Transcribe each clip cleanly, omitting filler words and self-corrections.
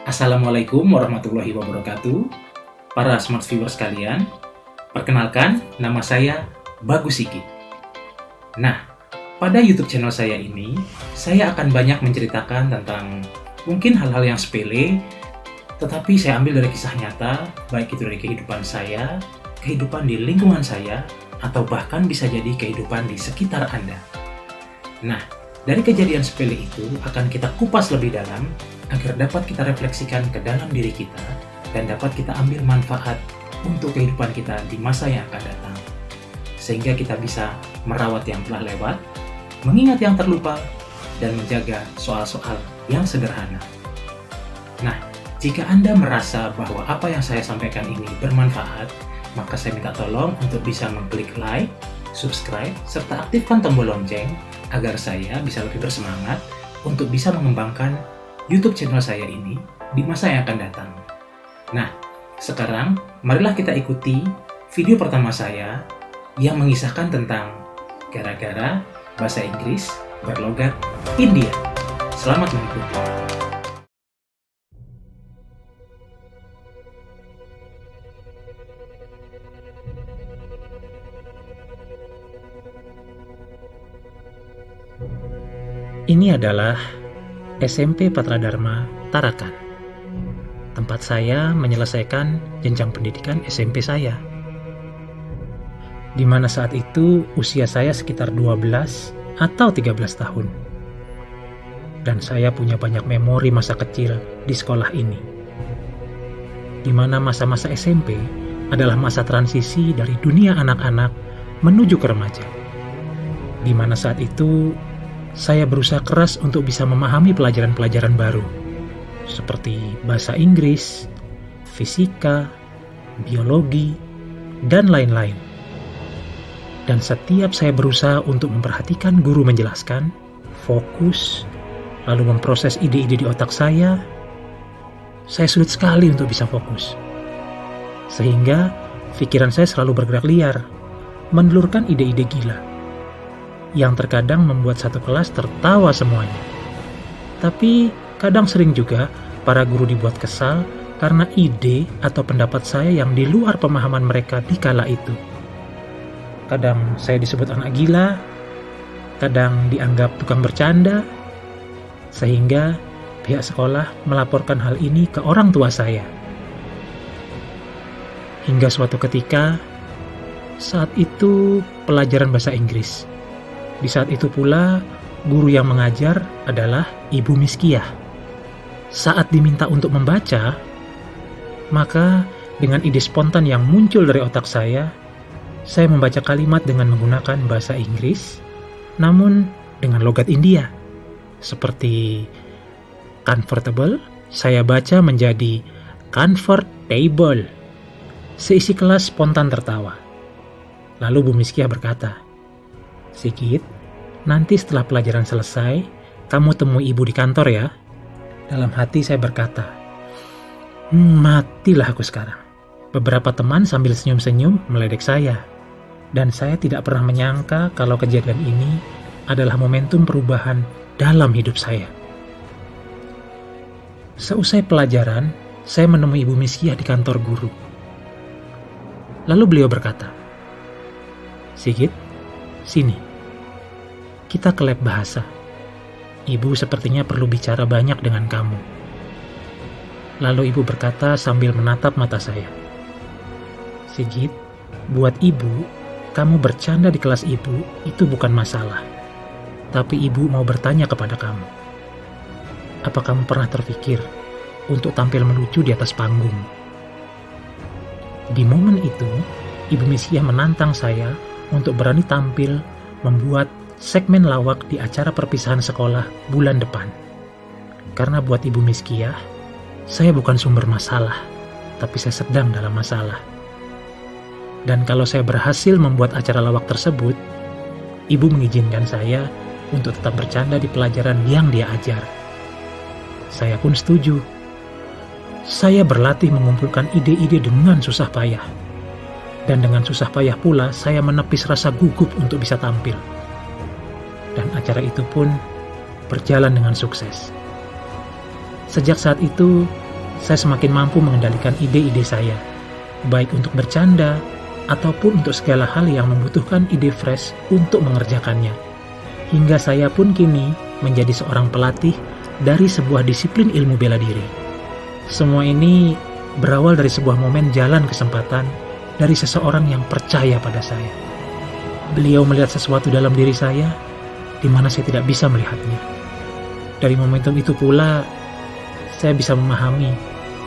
Assalamualaikum warahmatullahi wabarakatuh. Para smart viewers sekalian, perkenalkan nama saya Bagus Sigit. Nah, pada YouTube channel saya ini, saya akan banyak menceritakan tentang mungkin hal-hal yang sepele, tetapi saya ambil dari kisah nyata, baik itu dari kehidupan saya, kehidupan di lingkungan saya, atau bahkan bisa jadi kehidupan di sekitar Anda. Nah, dari kejadian sepele itu akan kita kupas lebih dalam agar dapat kita refleksikan ke dalam diri kita dan dapat kita ambil manfaat untuk kehidupan kita di masa yang akan datang. Sehingga kita bisa merawat yang telah lewat, mengingat yang terlupa, dan menjaga soal-soal yang sederhana. Nah, jika Anda merasa bahwa apa yang saya sampaikan ini bermanfaat, maka saya minta tolong untuk bisa mengklik like, subscribe, serta aktifkan tombol lonceng agar saya bisa lebih bersemangat untuk bisa mengembangkan YouTube channel saya ini di masa yang akan datang. Nah, sekarang marilah kita ikuti video pertama saya yang mengisahkan tentang gara-gara bahasa Inggris berlogat India. Selamat mengikuti. Ini adalah SMP Patra Dharma Tarakan, tempat saya menyelesaikan jenjang pendidikan SMP saya. Di mana saat itu usia saya sekitar 12 atau 13 tahun. Dan saya punya banyak memori masa kecil di sekolah ini. Di mana masa-masa SMP adalah masa transisi dari dunia anak-anak menuju ke remaja. Di mana saat itu saya berusaha keras untuk bisa memahami pelajaran-pelajaran baru, seperti bahasa Inggris, fisika, biologi, dan lain-lain. Dan setiap saya berusaha untuk memperhatikan guru menjelaskan, fokus, lalu memproses ide-ide di otak saya sulit sekali untuk bisa fokus. Sehingga pikiran saya selalu bergerak liar, menelurkan ide-ide gila, yang terkadang membuat satu kelas tertawa semuanya. Tapi kadang sering juga para guru dibuat kesal karena ide atau pendapat saya yang di luar pemahaman mereka di kala itu. Kadang saya disebut anak gila, kadang dianggap tukang bercanda, sehingga pihak sekolah melaporkan hal ini ke orang tua saya. Hingga suatu ketika, saat itu pelajaran bahasa Inggris. Di saat itu pula, guru yang mengajar adalah Ibu Miskiah. Saat diminta untuk membaca, maka dengan ide spontan yang muncul dari otak saya membaca kalimat dengan menggunakan bahasa Inggris, namun dengan logat India. Seperti comfortable, saya baca menjadi comfortable. Seisi kelas spontan tertawa. Lalu Bu Miskiah berkata, "Sigit, nanti setelah pelajaran selesai, kamu temui ibu di kantor ya." Dalam hati saya berkata, matilah aku sekarang. Beberapa teman sambil senyum-senyum meledek saya. Dan saya tidak pernah menyangka kalau kejadian ini adalah momentum perubahan dalam hidup saya. Seusai pelajaran, saya menemui Ibu Miskiah di kantor guru. Lalu beliau berkata, "Sigit, sini. Kita ke lab bahasa. Ibu sepertinya perlu bicara banyak dengan kamu." Lalu ibu berkata sambil menatap mata saya, "Sigit, buat ibu, kamu bercanda di kelas ibu itu bukan masalah. Tapi ibu mau bertanya kepada kamu. Apa kamu pernah terpikir untuk tampil melucu di atas panggung?" Di momen itu, Ibu Miskiah menantang saya untuk berani tampil membuat segmen lawak di acara perpisahan sekolah bulan depan. Karena buat Ibu Miskiah, saya bukan sumber masalah, tapi saya sedang dalam masalah. Dan kalau saya berhasil membuat acara lawak tersebut, Ibu mengizinkan saya untuk tetap bercanda di pelajaran yang dia ajar. Saya pun setuju. Saya berlatih mengumpulkan ide-ide dengan susah payah. Dan dengan susah payah pula, saya menepis rasa gugup untuk bisa tampil. Dan acara itu pun berjalan dengan sukses. Sejak saat itu, saya semakin mampu mengendalikan ide-ide saya, baik untuk bercanda ataupun untuk segala hal yang membutuhkan ide fresh untuk mengerjakannya. Hingga saya pun kini menjadi seorang pelatih dari sebuah disiplin ilmu bela diri. Semua ini berawal dari sebuah momen jalan kesempatan dari seseorang yang percaya pada saya. Beliau melihat sesuatu dalam diri saya di mana saya tidak bisa melihatnya. Dari momentum itu pula, saya bisa memahami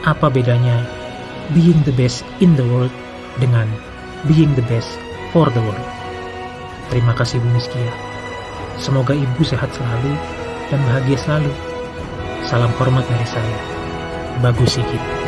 apa bedanya being the best in the world dengan being the best for the world. Terima kasih Bu Miskia. Semoga Ibu sehat selalu dan bahagia selalu. Salam hormat dari saya, Bagus Sikit.